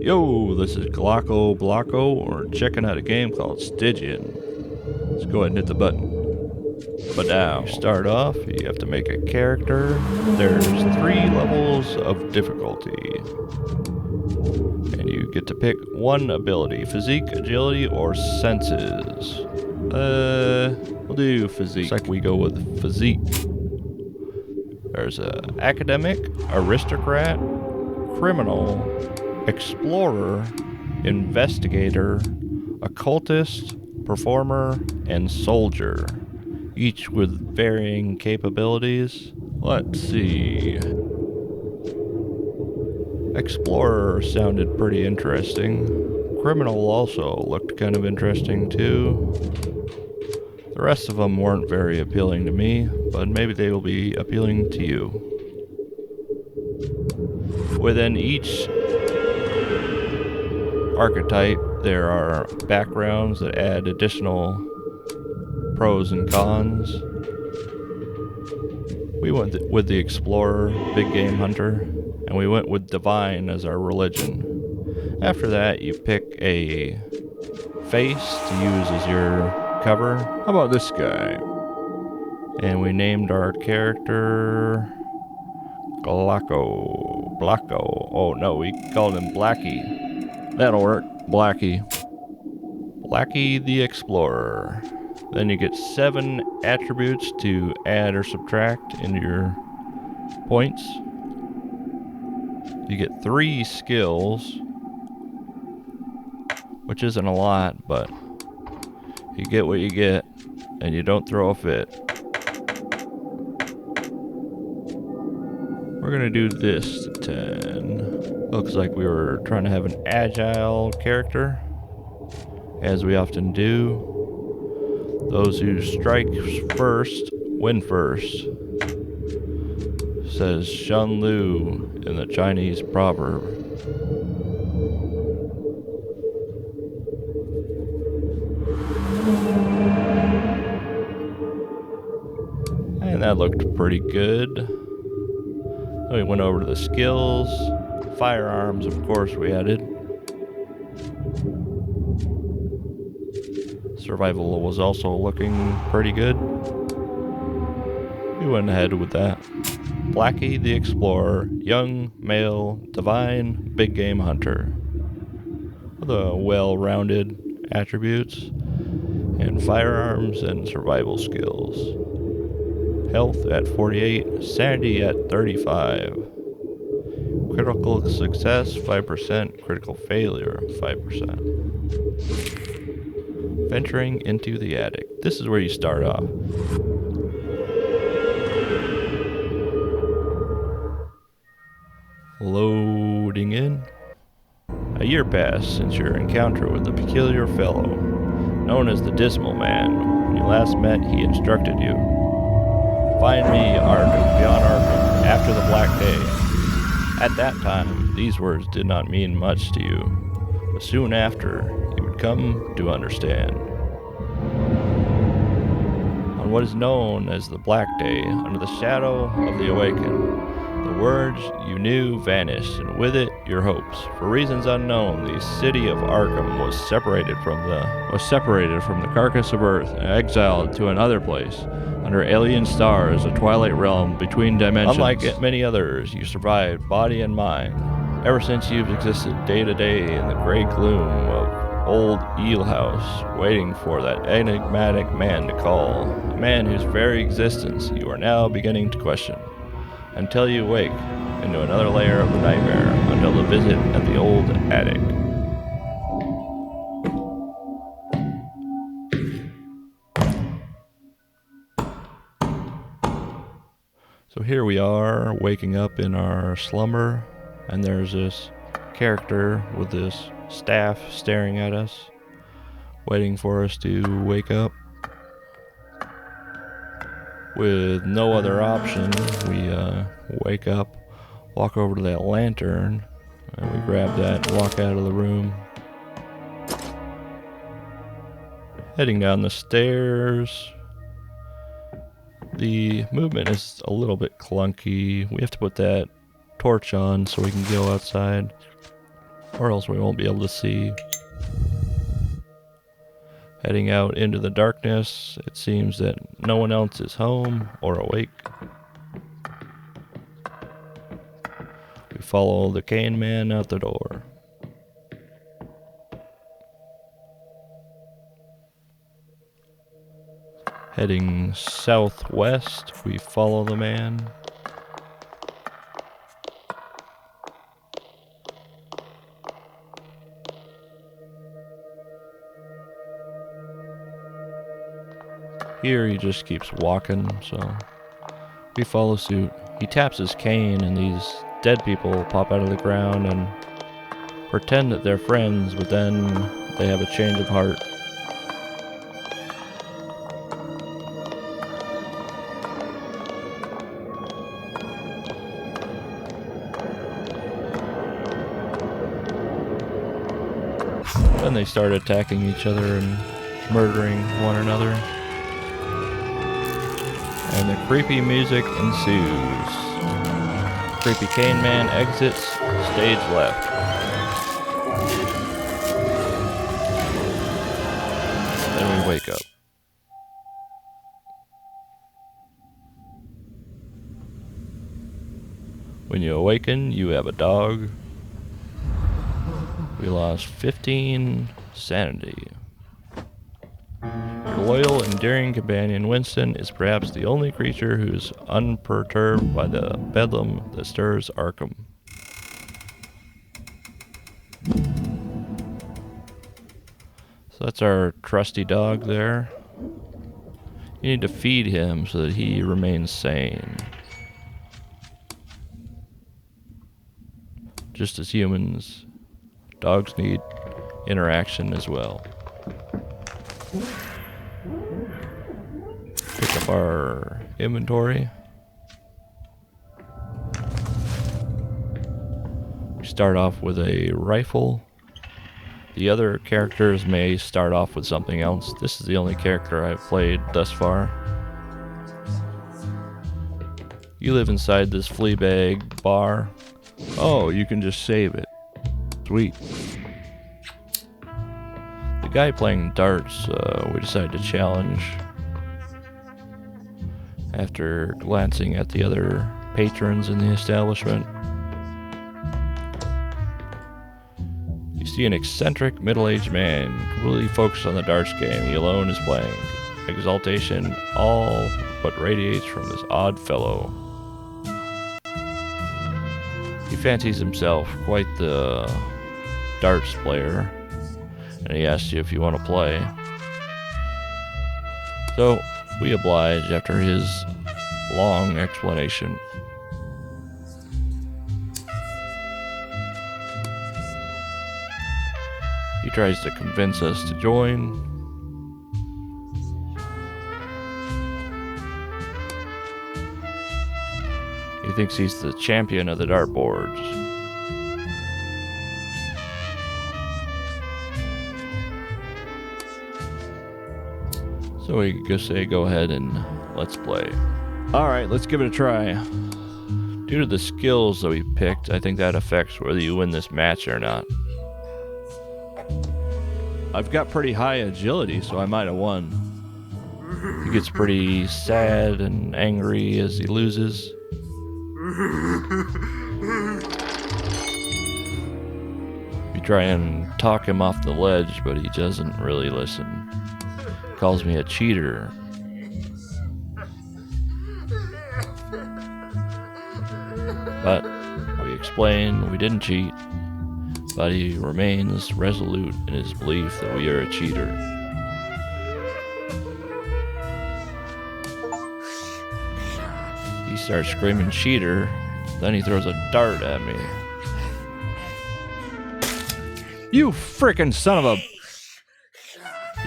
Yo, this is GlakoBlako. We're checking out a game called Stygian. Let's go ahead and hit the button. But now, you start off, you have to make a character. There's 3 levels of difficulty. And you get to pick one ability: physique, agility, or senses. We'll do physique. Looks like we go with physique. There's a academic, aristocrat, criminal, explorer, investigator, occultist, performer, and soldier, each with varying capabilities. Let's see. Explorer sounded pretty interesting. Criminal also looked kind of interesting too. The rest of them weren't very appealing to me, but maybe they will be appealing to you. Within each archetype, there are backgrounds that add additional pros and cons. We went with the explorer, big game hunter, and we went with divine as our religion. After that, you pick a face to use as your cover. How about this guy? And we named our character GlakoBlako. Oh no, we called him Blackie. That'll work. Blackie the Explorer. Then you get 7 attributes to add or subtract into your points. You get 3 skills, which isn't a lot, but you get what you get, and you don't throw a fit. We're gonna do this to 10. Looks like we were trying to have an agile character, as we often do. Those who strike first win first, says Shen Lu in the Chinese proverb. And that looked pretty good. Then we went over to the skills. Firearms, of course, we added. Survival was also looking pretty good. We went ahead with that. Blackie the Explorer, young, male, divine, big game hunter. With a well-rounded attributes, and firearms and survival skills. Health at 48, sanity at 35. Critical success 5%, critical failure 5%. Venturing into the attic. This is where you start off. Loading in. A year passed since your encounter with the peculiar fellow, known as the Dismal Man. When you last met, he instructed you. Find me beyond Arkham after the Black Day. At that time, these words did not mean much to you, but soon after, you would come to understand. On what is known as the Black Day, under the shadow of the Awakened, the words you knew vanished, and with it, your hopes. For reasons unknown, the city of Arkham was separated from the carcass of Earth and exiled to another place, under alien stars, a twilight realm between dimensions. Unlike many others, you survived body and mind. Ever since you've existed day to day in the gray gloom of old Eel House, waiting for that enigmatic man to call, a man whose very existence you are now beginning to question, until you wake into another layer of the nightmare, until the visit at the old attic. So here we are, waking up in our slumber, and there's this character with this staff staring at us, waiting for us to wake up. With no other option, we wake up, walk over to that lantern, and we grab that and walk out of the room. Heading down the stairs. The movement is a little bit clunky. We have to put that torch on so we can go outside. or else we won't be able to see. Heading out into the darkness, it seems that no one else is home or awake. We follow the cane man out the door. Heading southwest, we follow the man. Here he just keeps walking, so we follow suit. He taps his cane and these dead people pop out of the ground and pretend that they're friends, but then they have a change of heart. Then they start attacking each other and murdering one another. And the creepy music ensues. Creepy cane man exits, stage left. Then we wake up. When you awaken, you have a dog. We lost 15 sanity. Your loyal, endearing companion, Winston, is perhaps the only creature who's unperturbed by the bedlam that stirs Arkham. So that's our trusty dog there. You need to feed him so that he remains sane. Just as humans, dogs need interaction as well. Pick up our inventory. We start off with a rifle. The other characters may start off with something else. This is the only character I've played thus far. You live inside this flea bag bar. Oh, you can just save it. Sweet. The guy playing darts, we decided to challenge. After glancing at the other patrons in the establishment, you see an eccentric middle-aged man completely focused on the darts game he alone is playing. Exaltation all but radiates from this odd fellow. He fancies himself quite the darts player, and he asks you if you want to play. So we oblige after his long explanation. He tries to convince us to join. He thinks he's the champion of the dartboards. So we just say, go ahead and let's play. Alright, let's give it a try. Due to the skills that we picked, I think that affects whether you win this match or not. I've got pretty high agility, so I might have won. He gets pretty sad and angry as he loses. We try and talk him off the ledge, but he doesn't really listen. He calls me a cheater. But we explain we didn't cheat, but he remains resolute in his belief that we are a cheater. He starts screaming cheater, then he throws a dart at me. You frickin' son of a...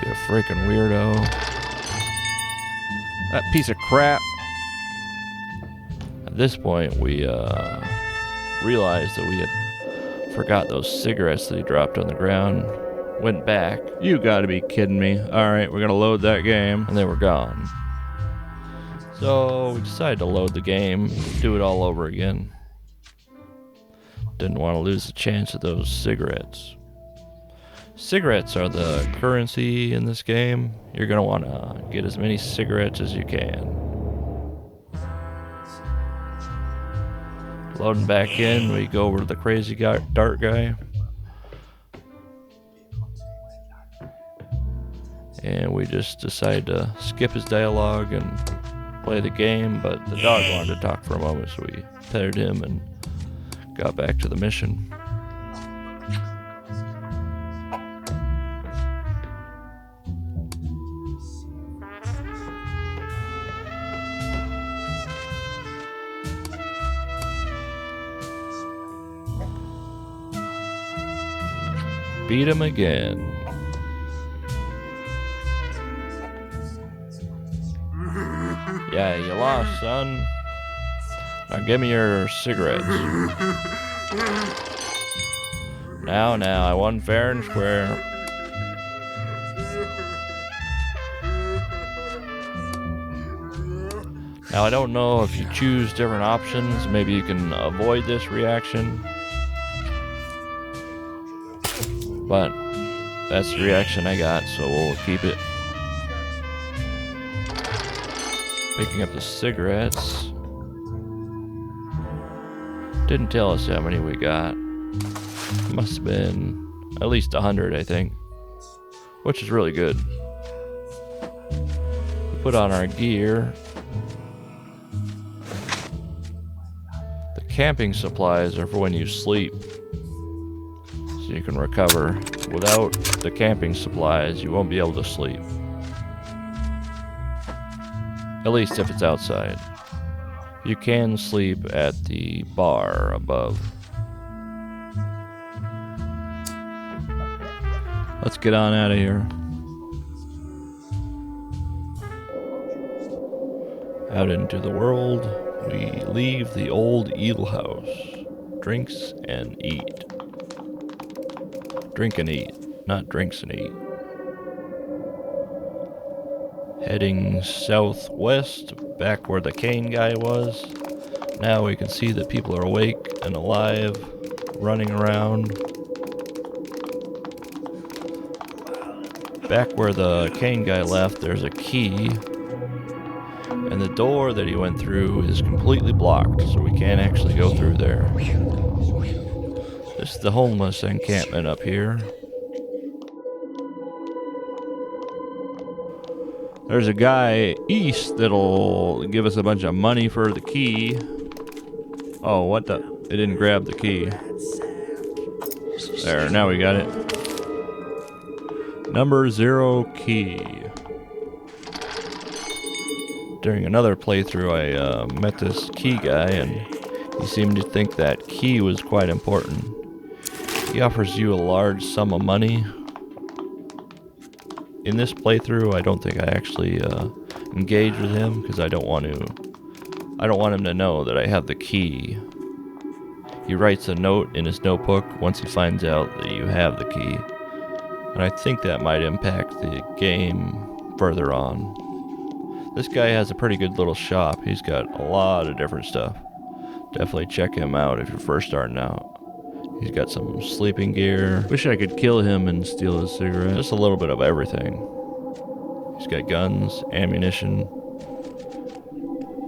You frickin' weirdo. That piece of crap. At this point, we realized that we had forgot those cigarettes that he dropped on the ground. Went back. You gotta be kidding me. Alright, we're gonna load that game. And they were gone. So we decided to load the game, do it all over again. Didn't want to lose the chance of those cigarettes. Cigarettes are the currency in this game. You're going to want to get as many cigarettes as you can. Loading back in, we go over to the crazy guy, dart guy. And we just decide to skip his dialogue and play the game, but the dog wanted to talk for a moment, so we petted him and got back to the mission. Beat him again. Yeah, you lost, son. Now give me your cigarettes. Now, I won fair and square. Now, I don't know if you choose different options, maybe you can avoid this reaction. But that's the reaction I got, so we'll keep it. Picking up the cigarettes. Didn't tell us how many we got. Must have been at least 100, I think. Which is really good. We put on our gear. The camping supplies are for when you sleep, so you can recover. Without the camping supplies, you won't be able to sleep. At least if it's outside. You can sleep at the bar above. Let's get on out of here. Out into the world, we leave the old eel house. Drinks and eat. Drink and eat, not drinks and eat. Heading southwest, back where the cane guy was. Now we can see that people are awake and alive, running around. Back where the cane guy left, there's a key. And the door that he went through is completely blocked, so we can't actually go through there. This is the homeless encampment up here. There's a guy east that'll give us a bunch of money for the key. Oh, what the? It didn't grab the key. There, now we got it. Number 0 key. During another playthrough, I met this key guy, and he seemed to think that key was quite important. He offers you a large sum of money. In this playthrough, I don't think I actually engage with him because I don't want him to know that I have the key. He writes a note in his notebook once he finds out that you have the key. And I think that might impact the game further on. This guy has a pretty good little shop. He's got a lot of different stuff. Definitely check him out if you're first starting out. He's got some sleeping gear. Wish I could kill him and steal his cigarette. Just a little bit of everything. He's got guns, ammunition,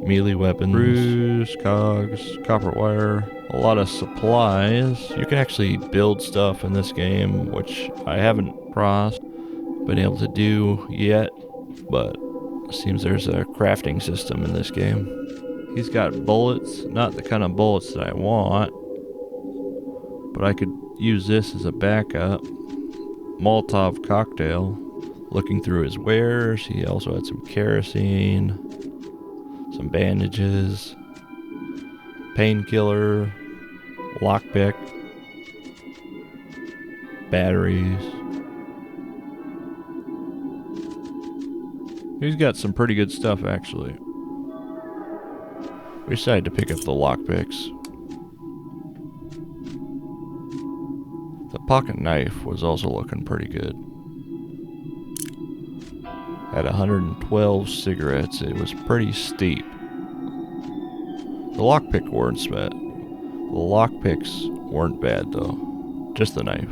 melee weapons, screws, cogs, copper wire, a lot of supplies. You can actually build stuff in this game, which I haven't been able to do yet, but it seems there's a crafting system in this game. He's got bullets, not the kind of bullets that I want, but I could use this as a backup. Molotov cocktail. Looking through his wares, he also had some kerosene, some bandages, painkiller, lockpick, batteries. He's got some pretty good stuff, actually. We decided to pick up the lockpicks. The pocket knife was also looking pretty good. At 112 cigarettes, it was pretty steep. The lockpick weren't spent. The lockpicks weren't bad though. Just the knife.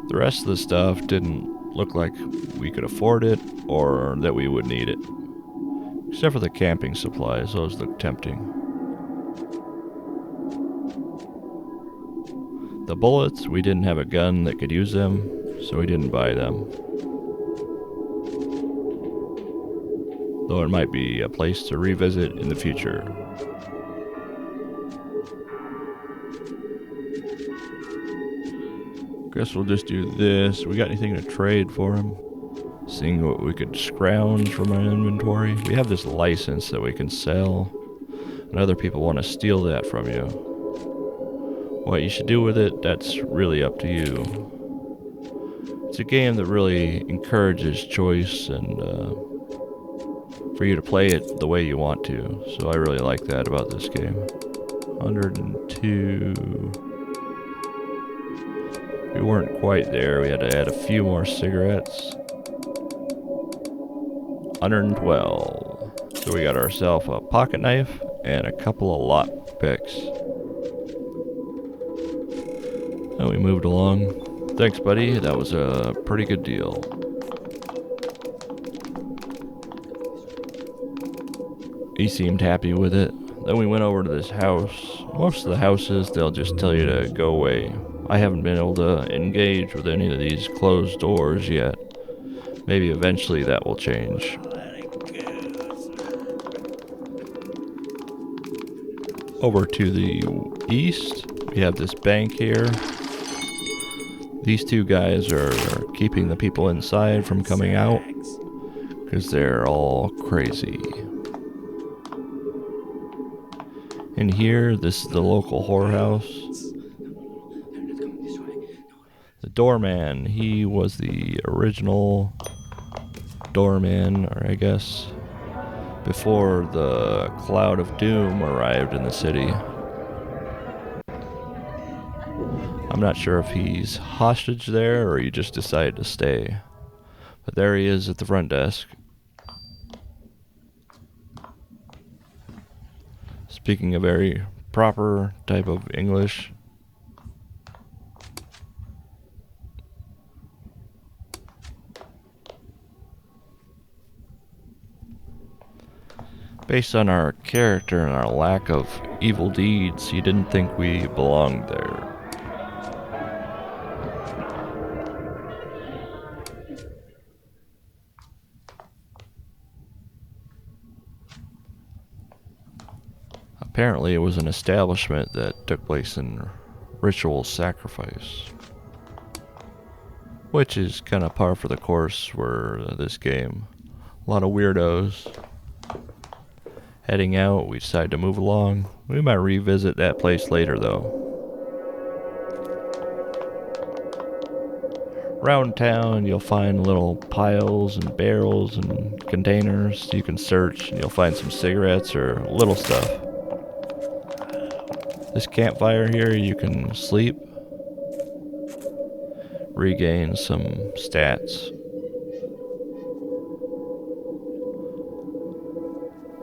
The rest of the stuff didn't look like we could afford it or that we would need it. Except for the camping supplies, those look tempting. The bullets, we didn't have a gun that could use them, so we didn't buy them. Though it might be a place to revisit in the future. Guess we'll just do this. We got anything to trade for him? Seeing what we could scrounge from our inventory. We have this license that we can sell, and other people want to steal that from you. What you should do with it, that's really up to you. It's a game that really encourages choice and for you to play it the way you want to. So I really like that about this game. 102. We weren't quite there. We had to add a few more cigarettes. 112. So we got ourselves a pocket knife and a couple of lock picks. And we moved along. Thanks, buddy. That was a pretty good deal. He seemed happy with it. Then we went over to this house. Most of the houses, they'll just tell you to go away. I haven't been able to engage with any of these closed doors yet. Maybe eventually that will change. Over to the east, we have this bank here. These two guys are keeping the people inside from coming out because they're all crazy. In here, this is the local whorehouse. The doorman, he was the original doorman, or I guess before the cloud of doom arrived in the city. I'm not sure if he's hostage there or he just decided to stay. But there he is at the front desk. Speaking a very proper type of English. Based on our character and our lack of evil deeds, he didn't think we belonged there. Apparently it was an establishment that took place in ritual sacrifice. Which is kind of par for the course for this game. A lot of weirdos. Heading out, we decided to move along. We might revisit that place later though. Around town you'll find little piles and barrels and containers you can search, and you'll find some cigarettes or little stuff. This campfire here, you can sleep, regain some stats.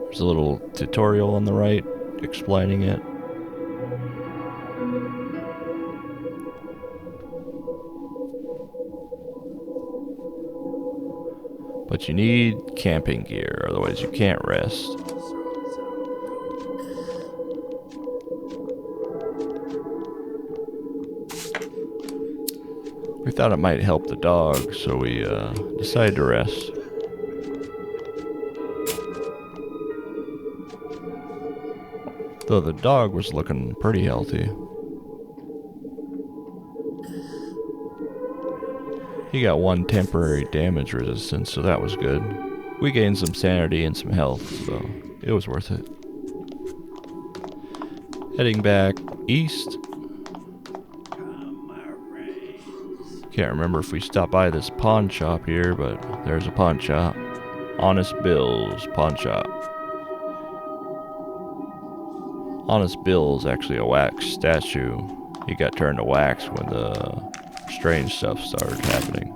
There's a little tutorial on the right explaining it. But you need camping gear, otherwise you can't rest. We thought it might help the dog, so we decided to rest. Though the dog was looking pretty healthy. He got one temporary damage resistance, so that was good. We gained some sanity and some health, so it was worth it. Heading back east. Can't remember if we stopped by this pawn shop here, but there's a pawn shop. Honest Bill's pawn shop. Honest Bill's actually a wax statue. He got turned to wax when the strange stuff started happening.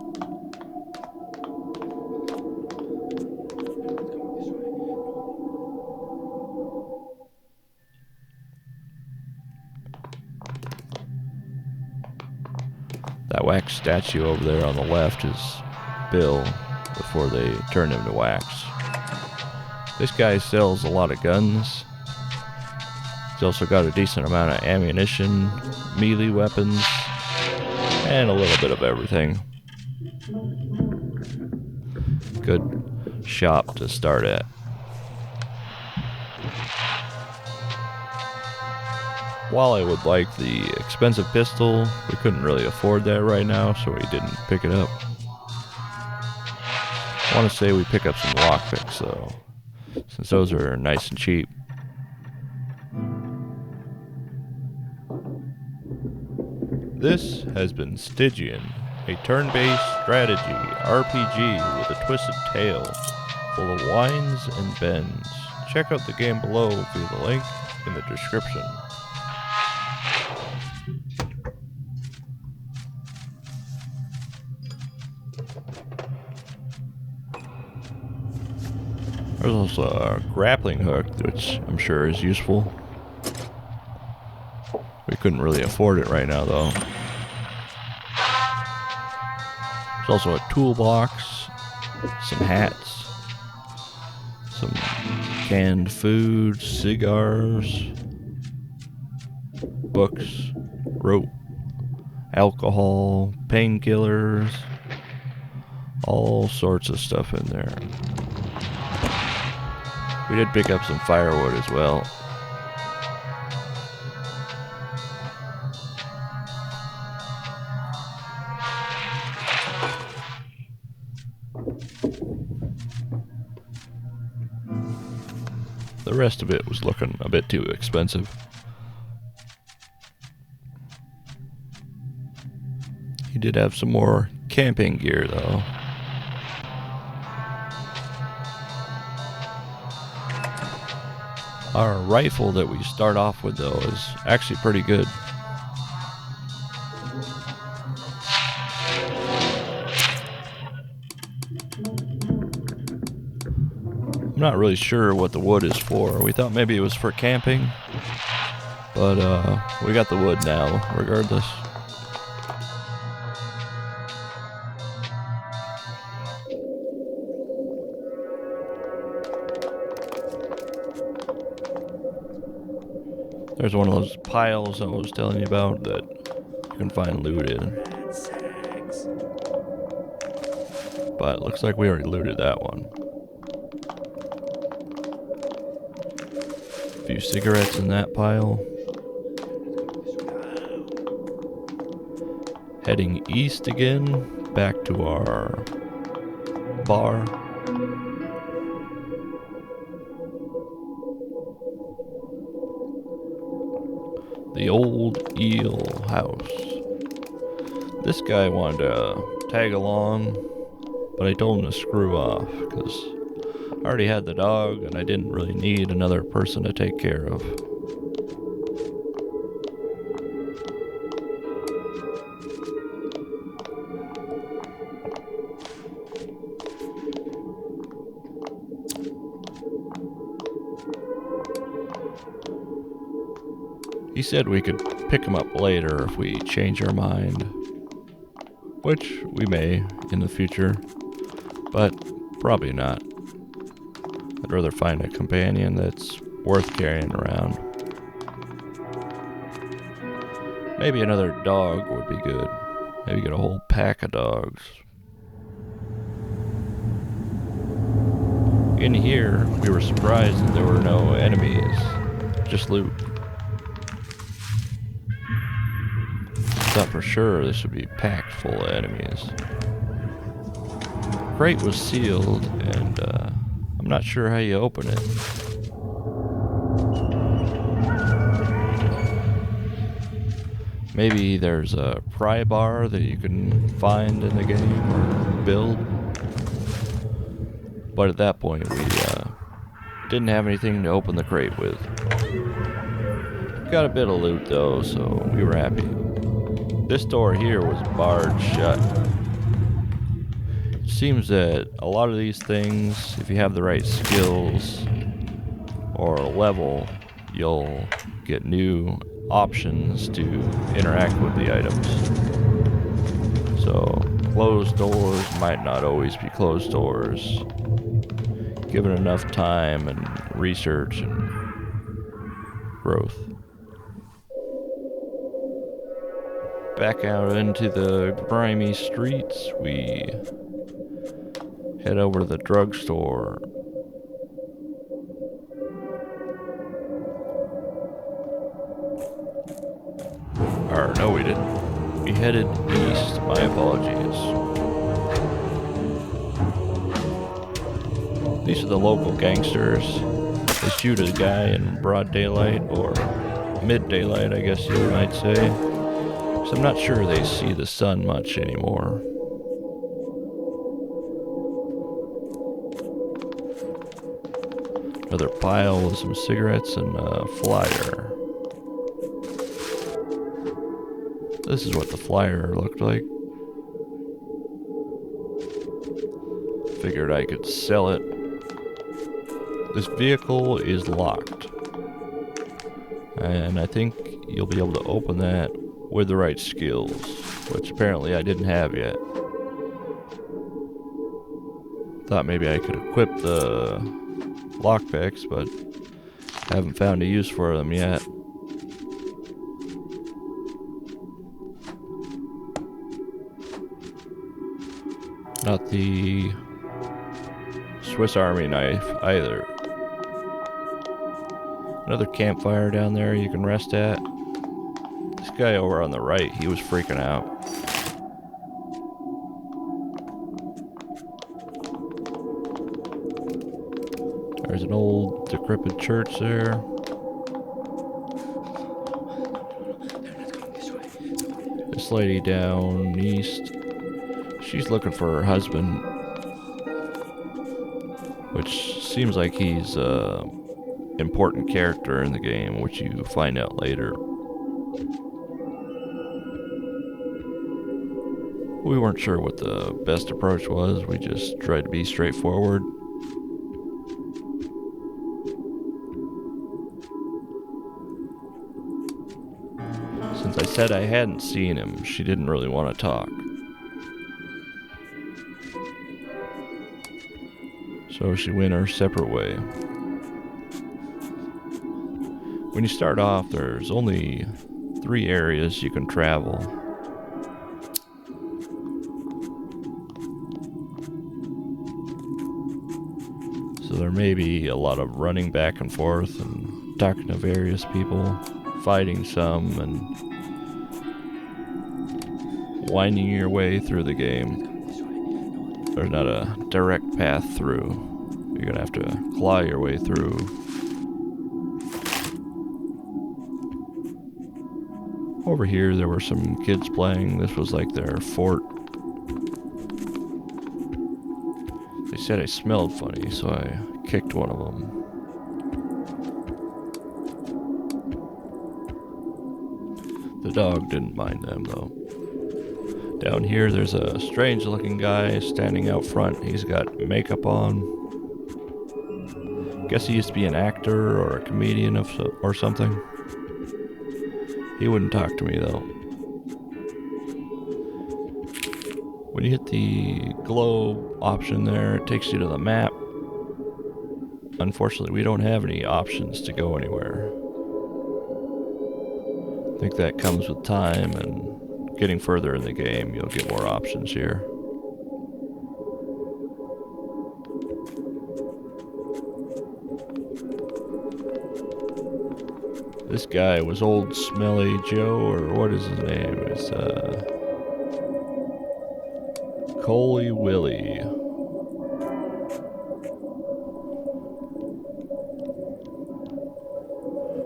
That wax statue over there on the left is Bill before they turn him to wax. This guy sells a lot of guns. He's also got a decent amount of ammunition, melee weapons, and a little bit of everything. Good shop to start at. While I would like the expensive pistol, we couldn't really afford that right now, so we didn't pick it up. I want to say we pick up some lockpicks, though, since those are nice and cheap. This has been Stygian, a turn-based strategy RPG with a twisted tale, full of winds and bends. Check out the game below via the link in the description. There's also a grappling hook, which I'm sure is useful. We couldn't really afford it right now, though. There's also a toolbox, some hats, some canned food, cigars, books, rope, alcohol, painkillers, all sorts of stuff in there. We did pick up some firewood as well. The rest of it was looking a bit too expensive. He did have some more camping gear though. Our rifle that we start off with though is actually pretty good. I'm not really sure what the wood is for. We thought maybe it was for camping, but we got the wood now regardless. There's one of those piles I was telling you about that you can find loot in. But it looks like we already looted that one. A few cigarettes in that pile. Heading east again, back to our bar. The old eel house. This guy wanted to tag along, but I told him to screw off because I already had the dog and I didn't really need another person to take care of. He said we could pick him up later if we change our mind, which we may in the future, but probably not. I'd rather find a companion that's worth carrying around. Maybe another dog would be good. Maybe get a whole pack of dogs. In here, we were surprised that there were no enemies, just loot. Thought for sure this would be packed full of enemies. The crate was sealed, and I'm not sure how you open it. Maybe there's a pry bar that you can find in the game or build. But at that point, we didn't have anything to open the crate with. Got a bit of loot though, so we were happy. This door here was barred shut. It seems that a lot of these things, if you have the right skills or level, you'll get new options to interact with the items. So closed doors might not always be closed doors. Given enough time and research and growth. Back out into the grimy streets, we head over to the drugstore. Or no, we didn't. We headed east. My apologies. These are the local gangsters. They shoot a guy in broad daylight, or mid-daylight, I guess you might say. So I'm not sure they see the sun much anymore. Another pile with some cigarettes and a flyer. This is what the flyer looked like. Figured I could sell it. This vehicle is locked. And I think you'll be able to open that with the right skills, which apparently I didn't have yet. Thought maybe I could equip the lockpicks, but haven't found a use for them yet. Not the Swiss Army knife either. Another campfire down there you can rest at. This guy over on the right, he was freaking out. There's an old decrepit church there. This lady down east, she's looking for her husband, which seems like he's an important character in the game, which you find out later. We weren't sure what the best approach was. We just tried to be straightforward. Since I said I hadn't seen him, she didn't really want to talk. So she went her separate way. When you start off, there's only 3 areas you can travel. So there may be a lot of running back and forth and talking to various people, fighting some, and winding your way through the game. There's not a direct path through. You're gonna have to claw your way through. Over here there were some kids playing. This was like their fort. They said I smelled funny, so I kicked one of them. The dog didn't mind them though. Down here there's a strange looking guy standing out front. He's got makeup on. Guess he used to be an actor or a comedian or something. He wouldn't talk to me though. When you hit the globe option there, it takes you to the map. Unfortunately, we don't have any options to go anywhere. I think that comes with time and getting further in the game, you'll get more options here. This guy was Old Smelly Joe, or what is his name? It's Coley Willie.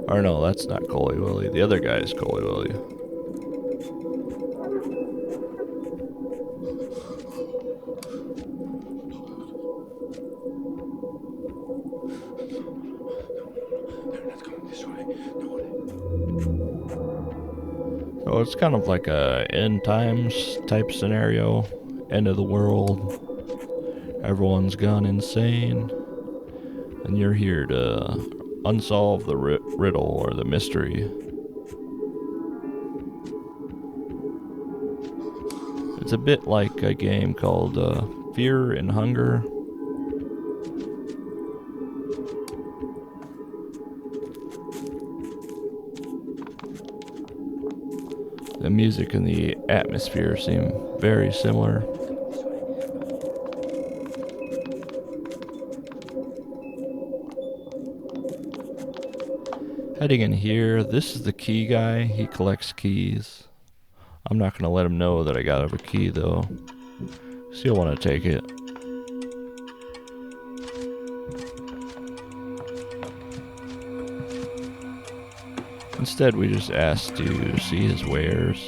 Or no, that's not Coley Willie. The other guy is Coley Willie. So it's kind of like a end times type scenario. End of the world. Everyone's gone insane. And you're here to unsolve the riddle or the mystery. It's a bit like a game called Fear and Hunger. The music and the atmosphere seem very similar. Heading in here, this is the key guy. He collects keys. I'm not going to let him know that I got a key though, so he'll want to take it. Instead, we just asked to see his wares.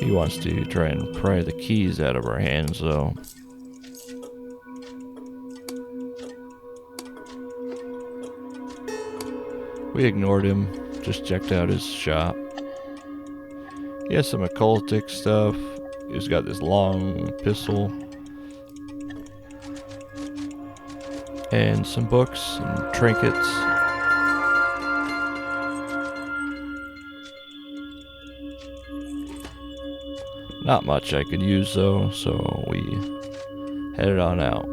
He wants to try and pry the keys out of our hands though. We ignored him, just checked out his shop. He has some occultic stuff. He's got this long pistol. And some books and trinkets. Not much I could use though, so we headed on out.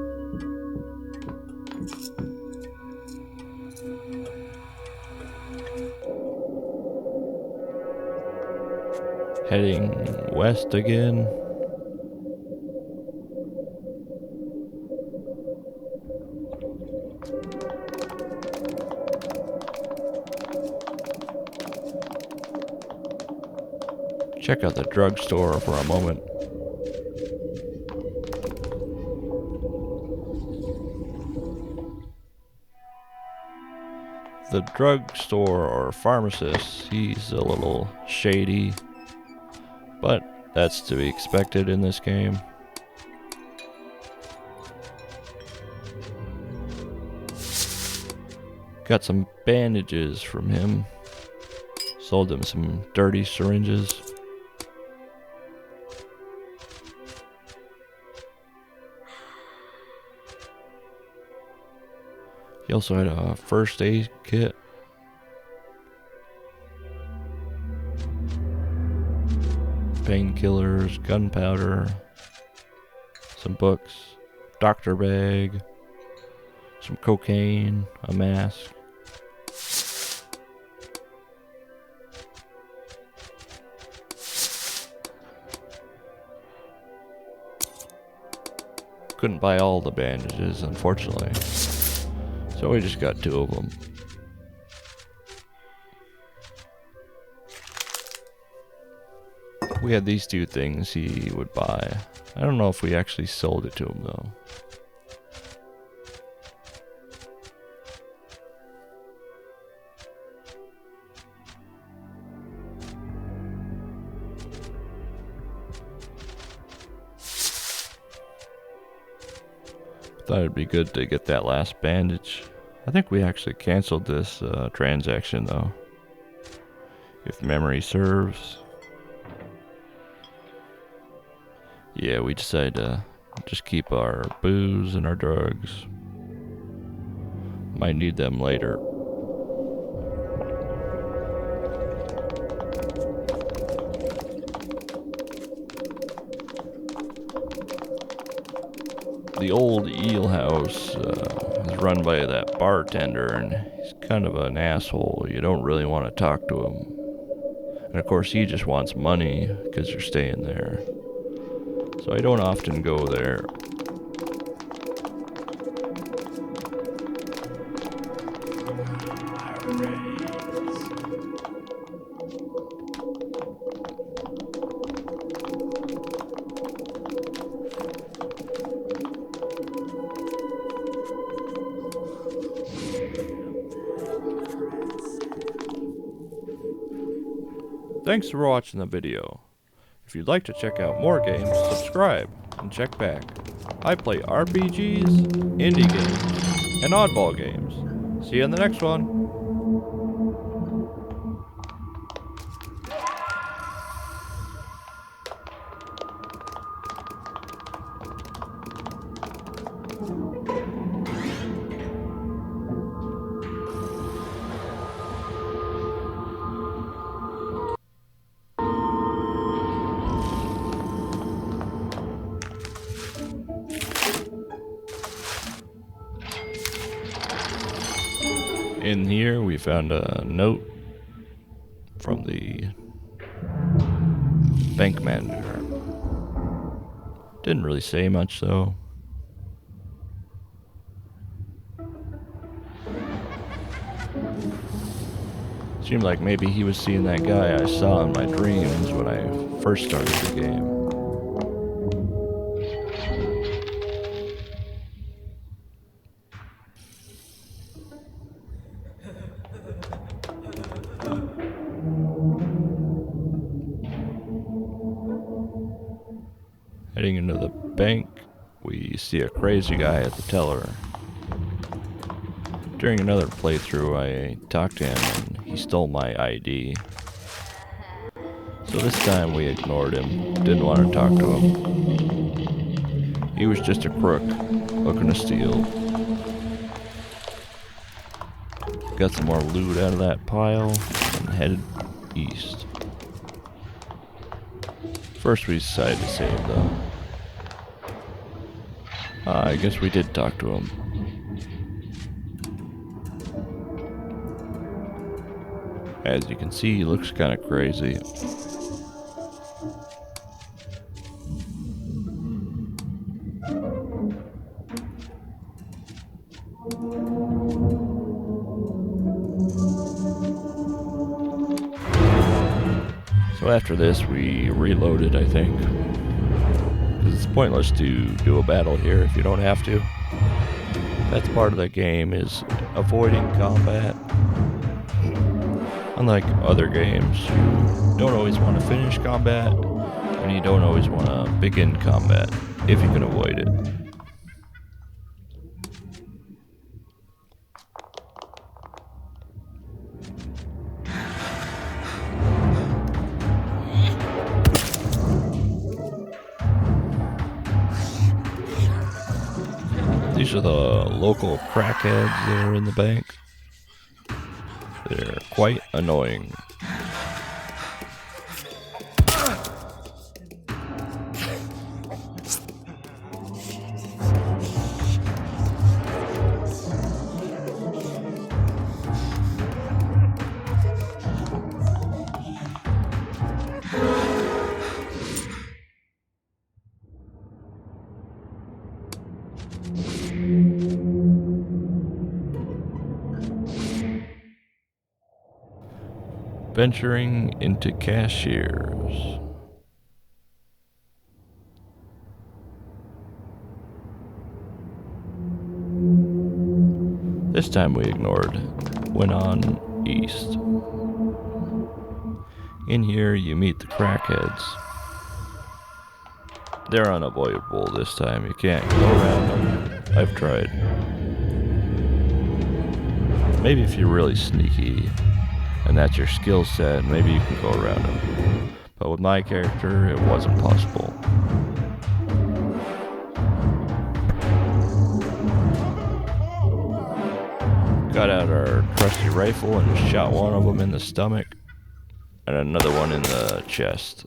Heading west again. Check out the drugstore for a moment. The drugstore or pharmacist, he's a little shady, but that's to be expected in this game. Got some bandages from him. Sold him some dirty syringes. He also had a first aid kit. Painkillers, gunpowder, some books, doctor bag, some cocaine, a mask. Couldn't buy all the bandages, unfortunately. So we just got 2 of them. We had these 2 things he would buy. I don't know if we actually sold it to him though. Thought it'd be good to get that last bandage. I think we actually canceled this transaction though, if memory serves. Yeah, we decided to just keep our booze and our drugs. Might need them later. The old eel house is run by that bartender, and he's kind of an asshole. You don't really want to talk to him. And of course, he just wants money because you're staying there. So I don't often go there. Thanks for watching the video. If you'd like to check out more games, subscribe and check back. I play RPGs, indie games, and oddball games. See you in the next one. In here, we found a note from the bank manager. Didn't really say much, though. Seemed like maybe he was seeing that guy I saw in my dreams when I first started the game. Heading into the bank, we see a crazy guy at the teller. During another playthrough, I talked to him and he stole my ID. So this time we ignored him, didn't want to talk to him. He was just a crook, looking to steal. Got some more loot out of that pile and headed east. First we decided to save though. I guess we did talk to him. As you can see, he looks kind of crazy. So after this, we reloaded, I think. Because it's pointless to do a battle here if you don't have to. That's part of the game, is avoiding combat. Unlike other games, you don't always want to finish combat, and you don't always want to begin combat, if you can avoid it. These are the local crackheads that are in the bank. They're quite annoying. Venturing into cashiers. This time we ignored. Went on east. In here you meet the crackheads. They're unavoidable this time. You can't go around them. I've tried. Maybe if you're really sneaky and that's your skill set, maybe you can go around them. But with my character, it wasn't possible. Got out our trusty rifle and shot one of them in the stomach and another one in the chest.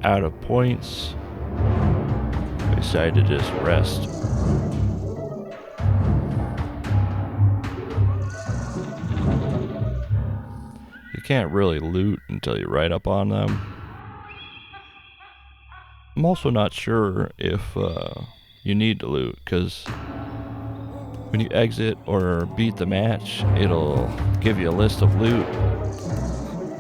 Out of points, I decided to just rest. You can't really loot until you ride up on them. I'm also not sure if you need to loot, because when you exit or beat the match, it'll give you a list of loot.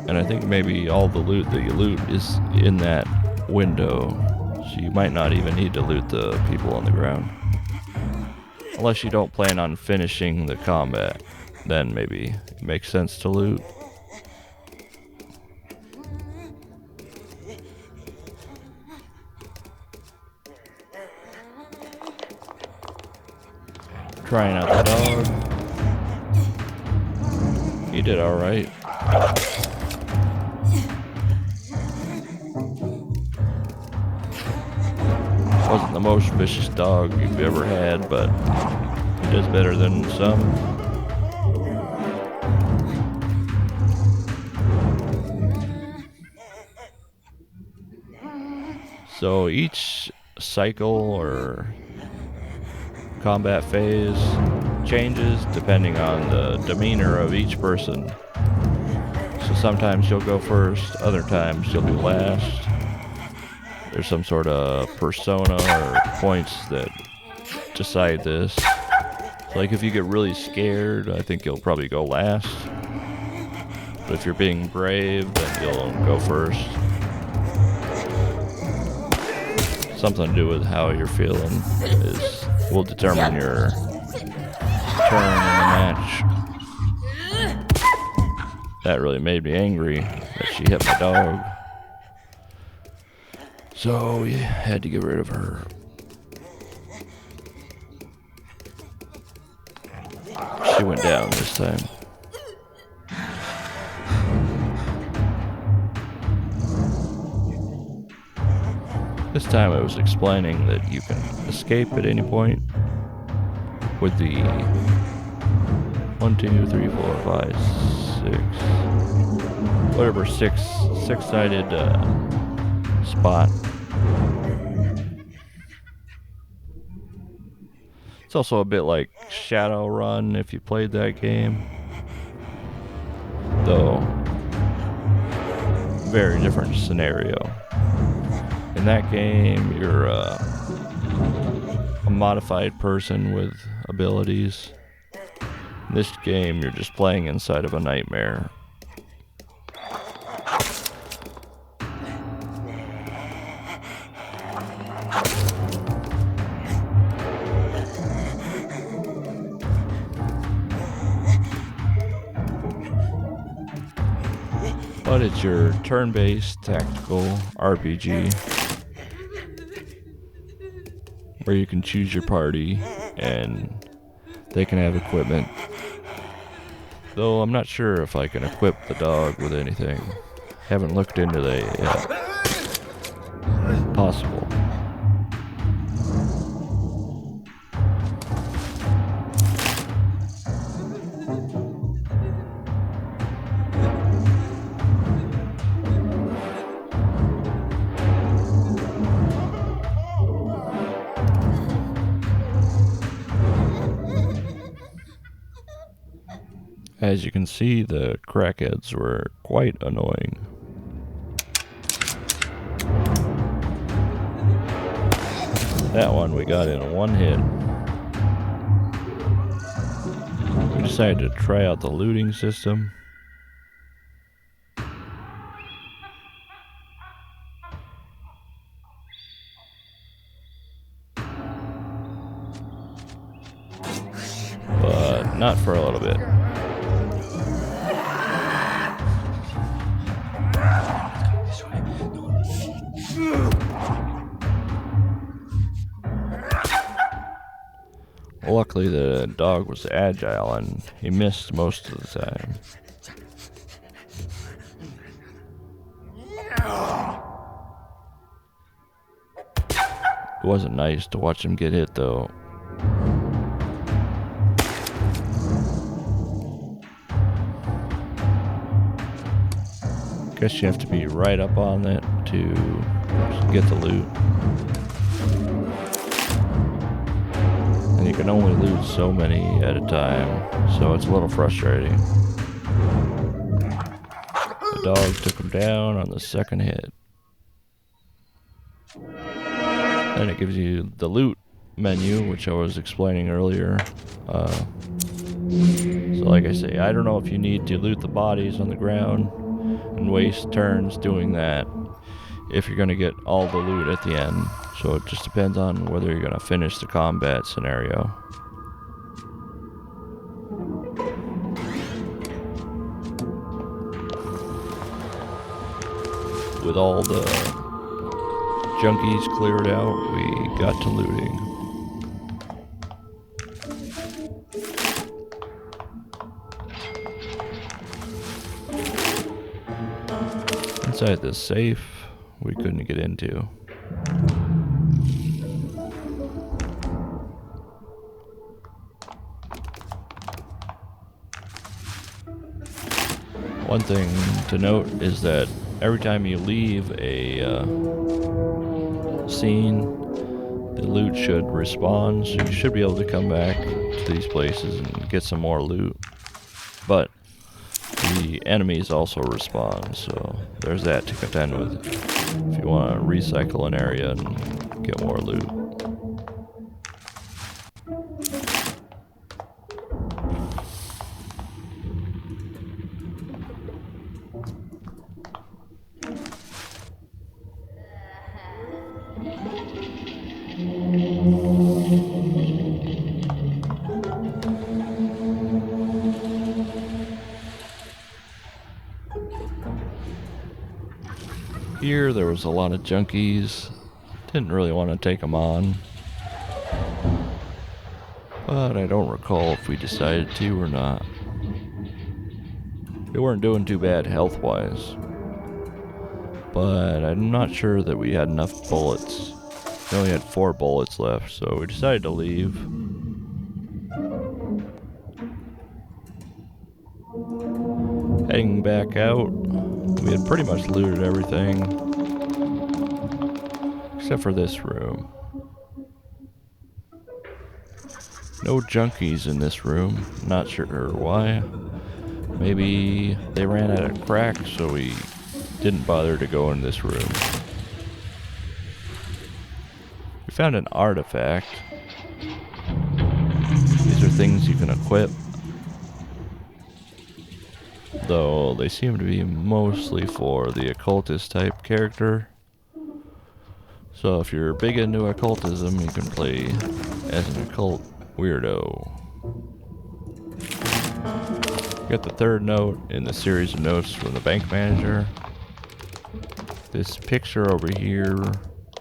And I think maybe all the loot that you loot is in that window. So you might not even need to loot the people on the ground. Unless you don't plan on finishing the combat. Then maybe it makes sense to loot. Trying out the dog. He did alright. Wasn't the most vicious dog you've ever had, but he does better than some. So each cycle or combat phase changes depending on the demeanor of each person. So sometimes you'll go first, other times you'll be last. There's some sort of persona or points that decide this. Like if you get really scared, I think you'll probably go last. But if you're being brave, then you'll go first. Something to do with how you're feeling will determine your turn in the match. That really made me angry that she hit my dog. So yeah, had to get rid of her. She went down this time. This time it was explaining that you can escape at any point with the 1, 2, 3, 4, 5, 6, whatever six-sided spot. It's also a bit like Shadowrun if you played that game, though very different scenario. In that game, you're a modified person with abilities. In this game, you're just playing inside of a nightmare. But it's your turn-based tactical RPG where you can choose your party and they can have equipment. Though I'm not sure if I can equip the dog with anything. Haven't looked into that yet. Possible. As you can see, the crackheads were quite annoying. That one we got in one hit. We decided to try out the looting system. But not for a little bit. Luckily, the dog was agile and he missed most of the time. It wasn't nice to watch him get hit, though. Guess you have to be right up on it to get the loot. And you can only loot so many at a time, so it's a little frustrating. The dog took him down on the second hit. Then it gives you the loot menu, which I was explaining earlier. So like I say, I don't know if you need to loot the bodies on the ground and waste turns doing that if you're going to get all the loot at the end. So it just depends on whether you're going to finish the combat scenario. With all the junkies cleared out, we got to looting. Inside this safe, we couldn't get into. One thing to note is that every time you leave a scene, the loot should respawn, so you should be able to come back to these places and get some more loot. But the enemies also respawn, so there's that to contend with if you want to recycle an area and get more loot. Here there was a lot of junkies. Didn't really want to take them on, but I don't recall if we decided to or not. We weren't doing too bad health-wise, but I'm not sure that we had enough bullets. We only had 4 bullets left, so we decided to leave. Heading back out, we had pretty much looted everything, except for this room. No junkies in this room, not sure why. Maybe they ran out of crack, so we didn't bother to go in this room. We found an artifact. These are things you can equip, though they seem to be mostly for the occultist type character. So if you're big into occultism, you can play as an occult weirdo. Got the third note in the series of notes from the bank manager. This picture over here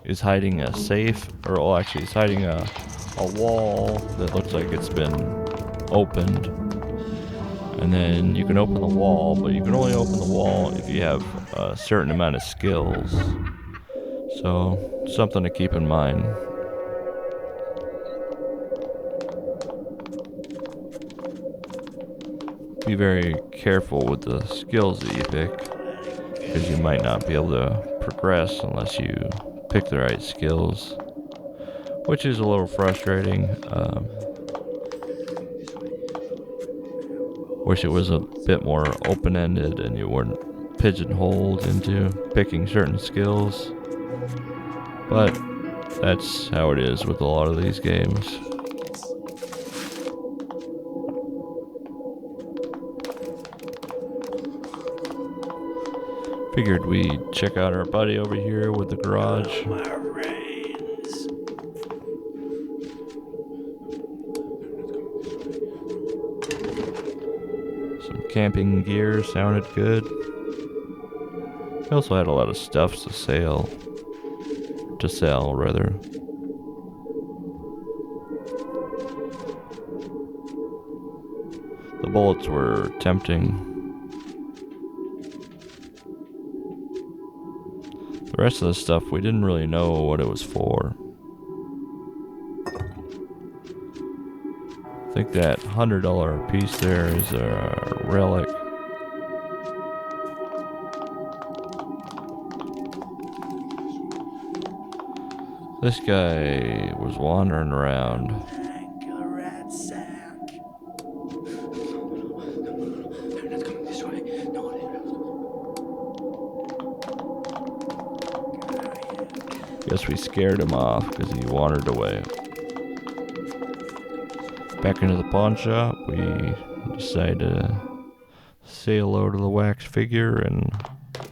is hiding a safe, or well, actually it's hiding a wall that looks like it's been opened. And then you can open the wall, but you can only open the wall if you have a certain amount of skills. So, something to keep in mind. Be very careful with the skills that you pick, because you might not be able to progress unless you pick the right skills, which is a little frustrating. Wish it was a bit more open-ended and you weren't pigeonholed into picking certain skills, but that's how it is with a lot of these games. Figured we'd check out our buddy over here with the garage. Some camping gear sounded good. We also had a lot of stuff to sell. The bullets were tempting. The rest of the stuff, we didn't really know what it was for. I think that $100 piece there is a relic. This guy was wandering around. Guess we scared him off because he wandered away. Back into the pawn shop, we decided to say hello to the wax figure and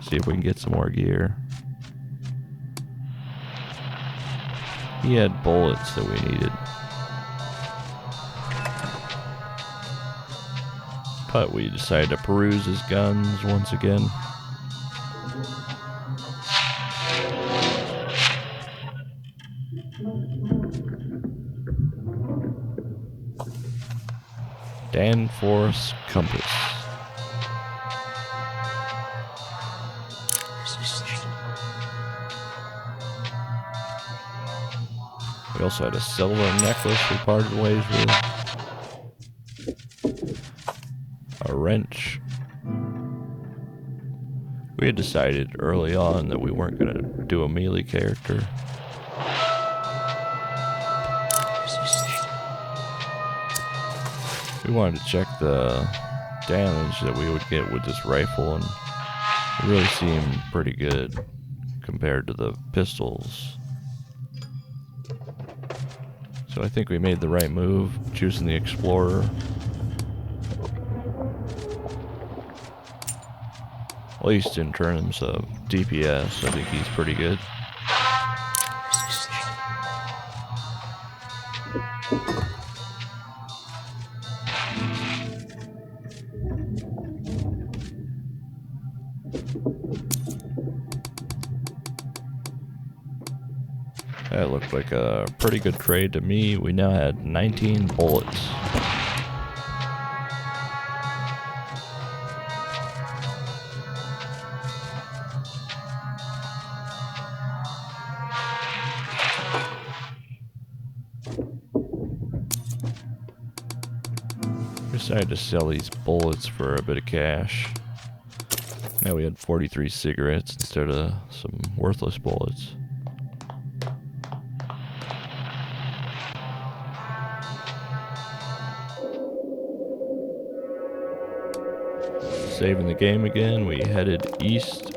see if we can get some more gear. He had bullets that we needed, but we decided to peruse his guns once again. Danforth compass. We also had a silver necklace we parted ways with. A wrench. We had decided early on that we weren't going to do a melee character. We wanted to check the damage that we would get with this rifle, and it really seemed pretty good compared to the pistols. So I think we made the right move choosing the Explorer. At least in terms of DPS, I think he's pretty good. That looked like a pretty good trade to me. We now had 19 bullets. Decided to sell these bullets for a bit of cash. Now we had 43 cigarettes instead of some worthless bullets. Saving the game again, we headed east.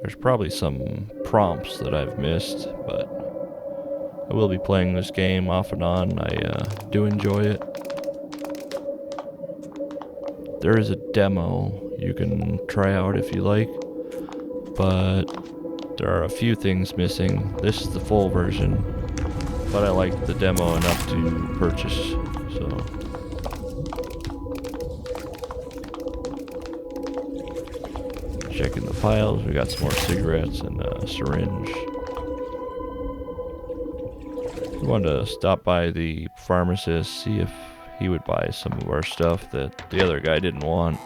There's probably some prompts that I've missed, but I will be playing this game off and on. I do enjoy it. There is a demo you can try out if you like, but there are a few things missing. This is the full version, but I liked the demo enough to purchase, so. Checking the piles, we got some more cigarettes and a syringe. We wanted to stop by the pharmacist, see if he would buy some of our stuff that the other guy didn't want.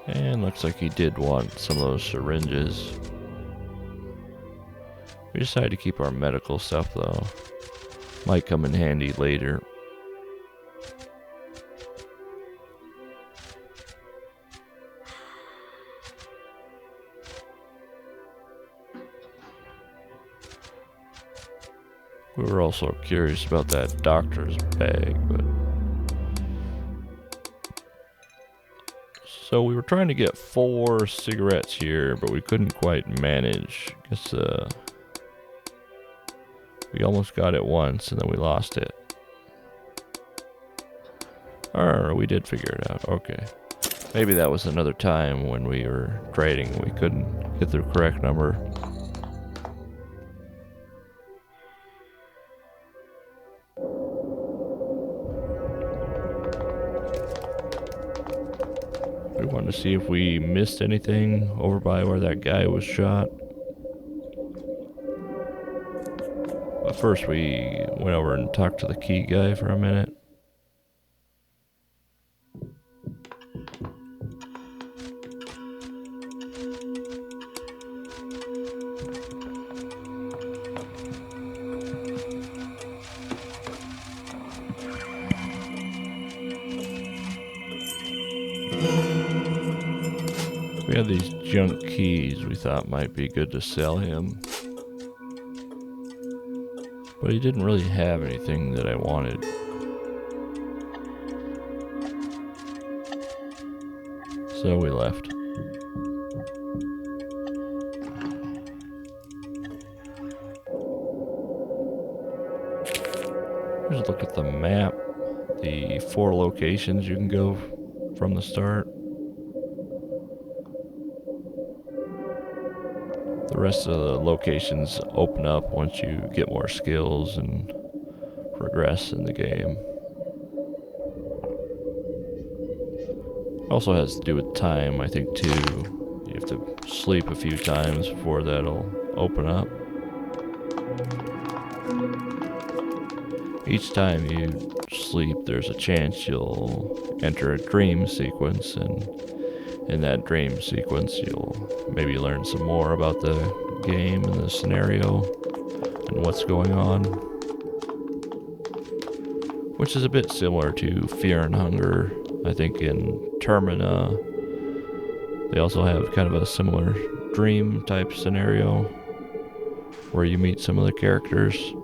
And looks like he did want some of those syringes. We decided to keep our medical stuff though. Might come in handy later. We were also curious about that doctor's bag, but... So we were trying to get 4 cigarettes here, but we couldn't quite manage. Guess, we almost got it once, and then we lost it. Or we did figure it out, okay. Maybe that was another time when we were trading, we couldn't get the correct number. We wanted to see if we missed anything over by where that guy was shot. But first we went over and talked to the key guy for a minute. We had these junk keys we thought might be good to sell him. But he didn't really have anything that I wanted. So we left. Here's a look at the map. The 4 locations you can go from the start. The rest of the locations open up once you get more skills and progress in the game. Also has to do with time, I think, too. You have to sleep a few times before that'll open up. Each time you sleep, there's a chance you'll enter a dream sequence, and in that dream sequence you'll maybe learn some more about the game and the scenario and what's going on, which is a bit similar to Fear and Hunger. I think in Termina they also have kind of a similar dream type scenario where you meet some of the characters.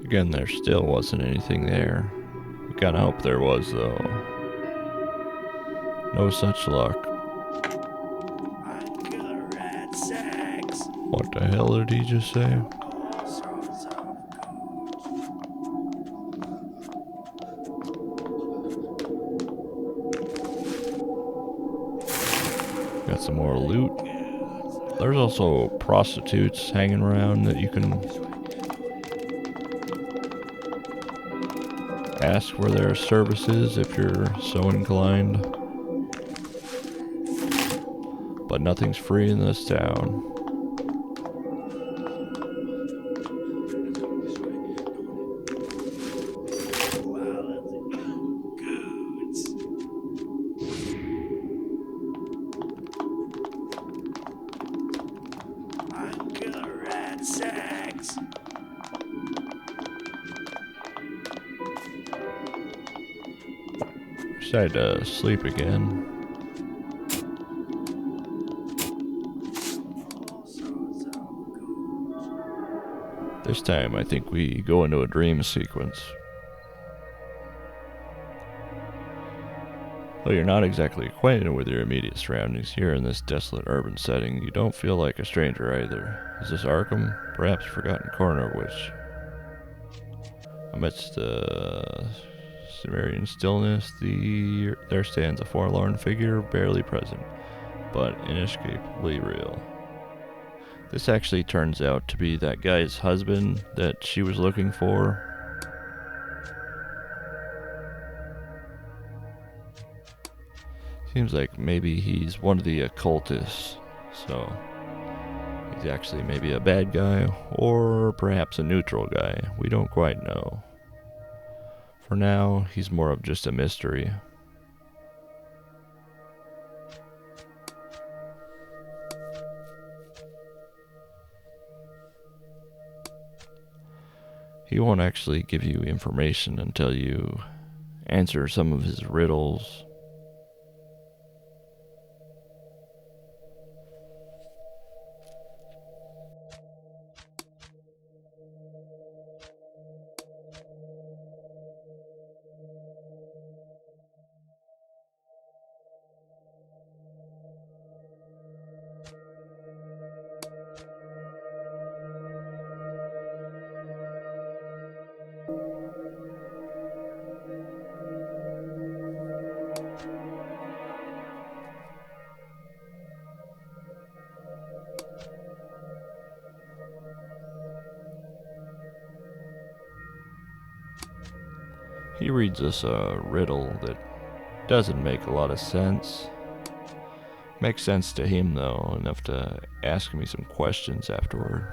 Again, there still wasn't anything there. I kinda hope there was, though. No such luck. What the hell did he just say? Got some more loot. There's also prostitutes hanging around that you can ask for their services if you're so inclined. But nothing's free in this town. Decided to sleep again. This time I think we go into a dream sequence. Though you're not exactly acquainted with your immediate surroundings here in this desolate urban setting, you don't feel like a stranger either. Is this Arkham? Perhaps a forgotten corner of which, amidst the Sumerian stillness, there stands a forlorn figure, barely present, but inescapably real. This actually turns out to be that guy's husband that she was looking for. Seems like maybe he's one of the occultists, so he's actually maybe a bad guy, or perhaps a neutral guy. We don't quite know. For now, he's more of just a mystery. He won't actually give you information until you answer some of his riddles. He reads us a riddle that doesn't make a lot of sense. Makes sense to him, though, enough to ask me some questions afterward.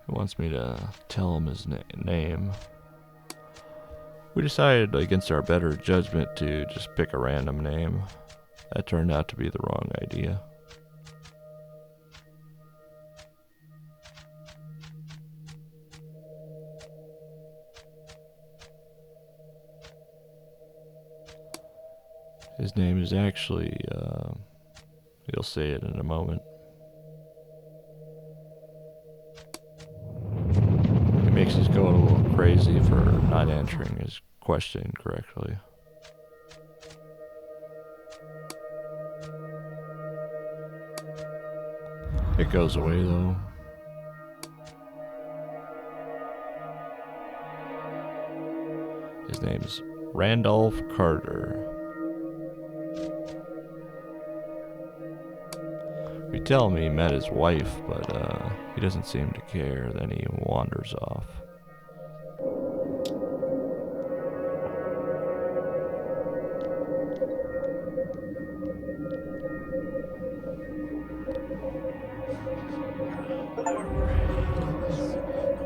He wants me to tell him his name. We decided against our better judgment to just pick a random name. That turned out to be the wrong idea. His name is actually, you'll say it in a moment. He makes us go a little crazy for not answering his question correctly. It goes away though. His name's Randolph Carter. We tell him he met his wife, but he doesn't seem to care. Then he wanders off.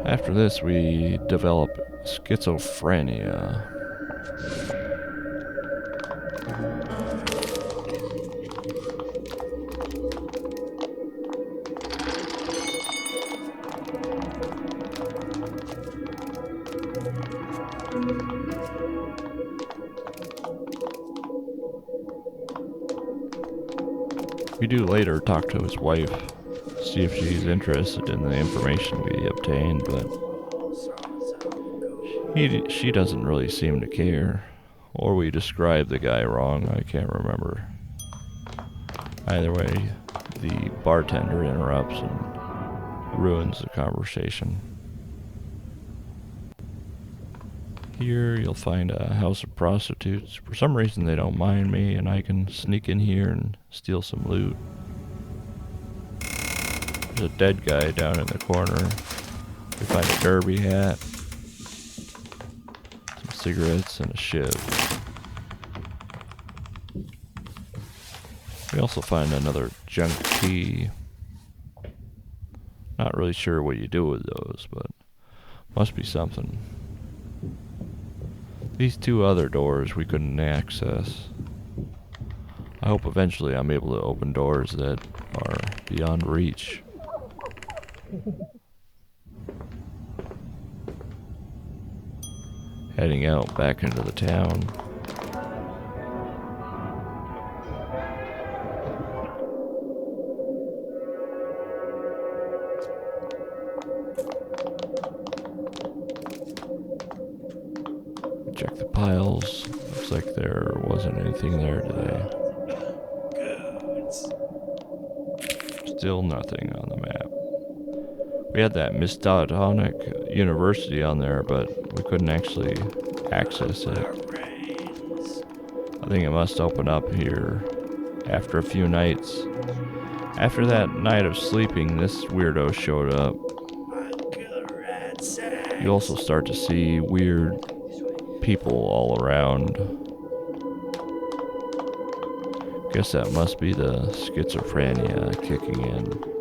After this, we develop schizophrenia. We do later talk to his wife, see if she's interested in the information we obtained, but she doesn't really seem to care. Or we describe the guy wrong, I can't remember. Either way, the bartender interrupts and ruins the conversation. Here you'll find a house of prostitutes. For some reason they don't mind me, and I can sneak in here and steal some loot. There's a dead guy down in the corner. We find a derby hat, some cigarettes, and a shiv. We also find another junk key. Not really sure what you do with those, but must be something. These two other doors we couldn't access. I hope eventually I'm able to open doors that are beyond reach. Heading out back into the town. Check the piles. Looks like there wasn't anything there today. Still nothing on the map. We had that Mystodonic University on there, but we couldn't actually access it. I think it must open up here after a few nights. After that night of sleeping, this weirdo showed up. You also start to see weird people all around. Guess that must be the schizophrenia kicking in.